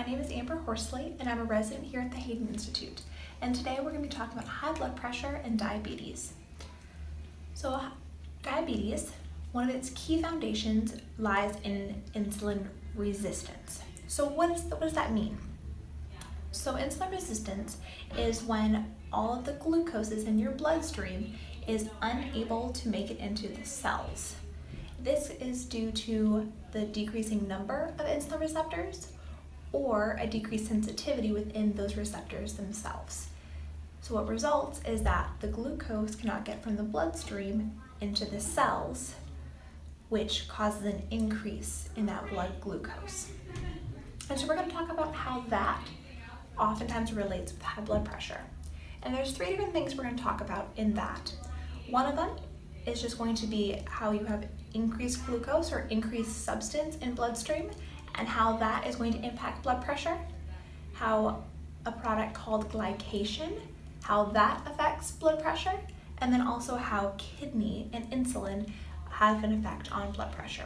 My name is Amber Horsley, and I'm a resident here at the Hayden Institute. And today we're going to be talking about high blood pressure and diabetes. So diabetes, one of its key foundations lies in insulin resistance. So what does that mean? So insulin resistance is when all of the glucoses in your bloodstream is unable to make it into the cells. This is due to the decreasing number of insulin receptors or a decreased sensitivity within those receptors themselves. So what results is that the glucose cannot get from the bloodstream into the cells, which causes an increase in that blood glucose. And so we're going to talk about how that oftentimes relates with high blood pressure. And there's three different things we're going to talk about in that. One of them is just going to be how you have increased glucose or increased substance in bloodstream and how that is going to impact blood pressure, how a product called glycation, how that affects blood pressure, and then also how kidney and insulin have an effect on blood pressure.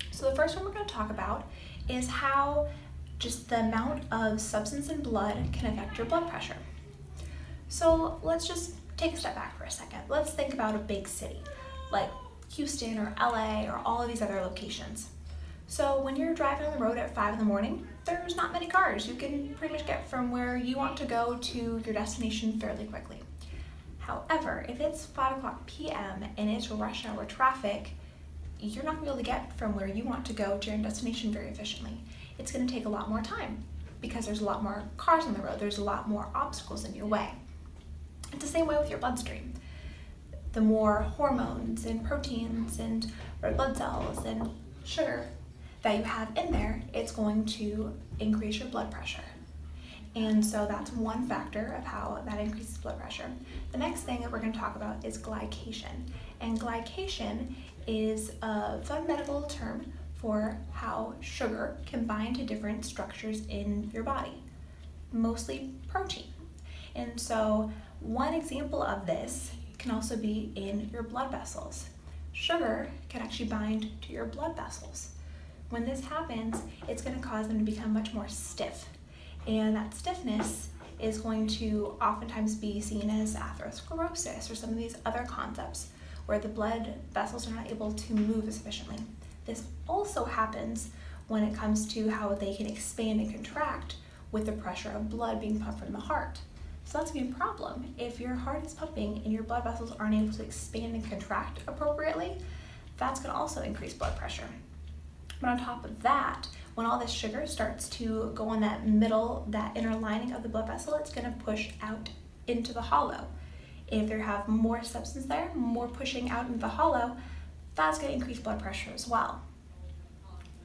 So the first one we're going to talk about is how just the amount of substance in blood can affect your blood pressure. So let's just take a step back for a second. Let's think about a big city like Houston or LA or all of these other locations. So when you're driving on the road at 5 in the morning, there's not many cars. You can pretty much get from where you want to go to your destination fairly quickly. However, if it's 5 o'clock p.m. and it's rush hour traffic, you're not going to be able to get from where you want to go to your destination very efficiently. It's going to take a lot more time because there's a lot more cars on the road. There's a lot more obstacles in your way. It's the same way with your bloodstream. The more hormones and proteins and red blood cells and sugar that you have in there, it's going to increase your blood pressure. And so that's one factor of how that increases blood pressure. The next thing that we're going to talk about is glycation. And glycation is a fun medical term for how sugar can bind to different structures in your body, mostly protein. And so one example of this can also be in your blood vessels. Sugar can actually bind to your blood vessels. When this happens, it's going to cause them to become much more stiff. And that stiffness is going to oftentimes be seen as atherosclerosis or some of these other concepts where the blood vessels are not able to move as efficiently. This also happens when it comes to how they can expand and contract with the pressure of blood being pumped from the heart. So that's going to be a problem. If your heart is pumping and your blood vessels aren't able to expand and contract appropriately, that's going to also increase blood pressure. But on top of that, when all this sugar starts to go on that inner lining of the blood vessel, it's going to push out into the hollow. If you have more substance there, more pushing out into the hollow, that's going to increase blood pressure as well.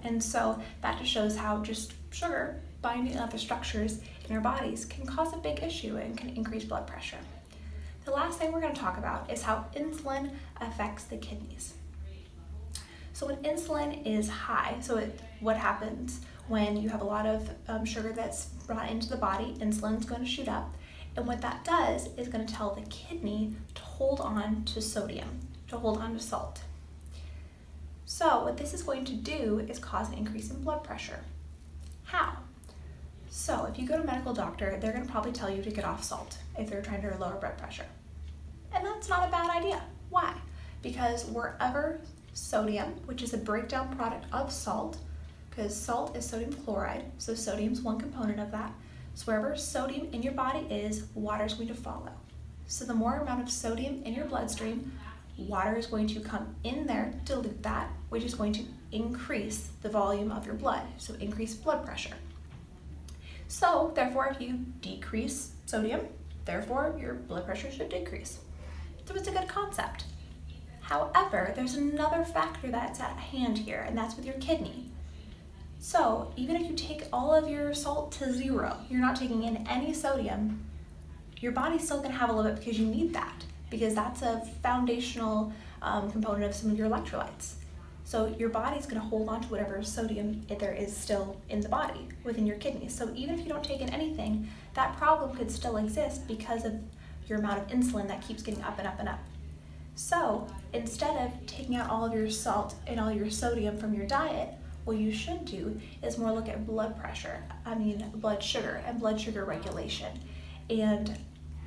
And so that just shows how just sugar binding other structures in our bodies can cause a big issue and can increase blood pressure. The last thing we're going to talk about is how insulin affects the kidneys. So when insulin is high, what happens when you have a lot of sugar that's brought into the body, insulin's going to shoot up. And what that does is going to tell the kidney to hold on to sodium, to hold on to salt. So what this is going to do is cause an increase in blood pressure. How? So if you go to a medical doctor, they're going to probably tell you to get off salt if they're trying to lower blood pressure. And that's not a bad idea. Why? Because wherever sodium, which is a breakdown product of salt, because salt is sodium chloride, so sodium is one component of that. So wherever sodium in your body is, water is going to follow. So the more amount of sodium in your bloodstream, water is going to come in there, dilute that, which is going to increase the volume of your blood, so increase blood pressure. So therefore, if you decrease sodium, therefore your blood pressure should decrease. So it's a good concept. However, there's another factor that's at hand here, and that's with your kidney. So even if you take all of your salt to zero, you're not taking in any sodium, your body's still going to have a little bit because you need that, because that's a foundational component of some of your electrolytes. So your body's going to hold on to whatever sodium there is still in the body within your kidneys. So even if you don't take in anything, that problem could still exist because of your amount of insulin that keeps getting up and up and up. So instead of taking out all of your salt and all your sodium from your diet, what you should do is more look at blood sugar and blood sugar regulation, and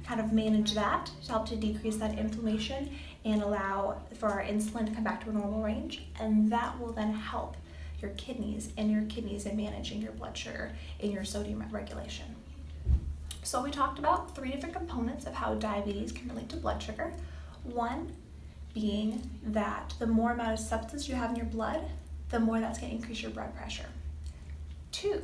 kind of manage that to help to decrease that inflammation and allow for our insulin to come back to a normal range, and that will then help your kidneys in managing your blood sugar and your sodium regulation. So we talked about 3 different components of how diabetes can relate to blood sugar. One being that the more amount of substance you have in your blood, the more that's going to increase your blood pressure. 2,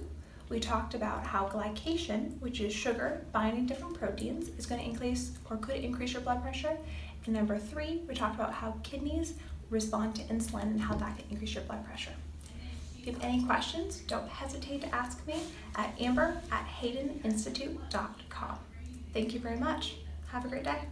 we talked about how glycation, which is sugar binding different proteins, is going to increase or could increase your blood pressure. And number 3, we talked about how kidneys respond to insulin and how that can increase your blood pressure. If you have any questions, don't hesitate to ask me at amber@haydeninstitute.com. Thank you very much. Have a great day.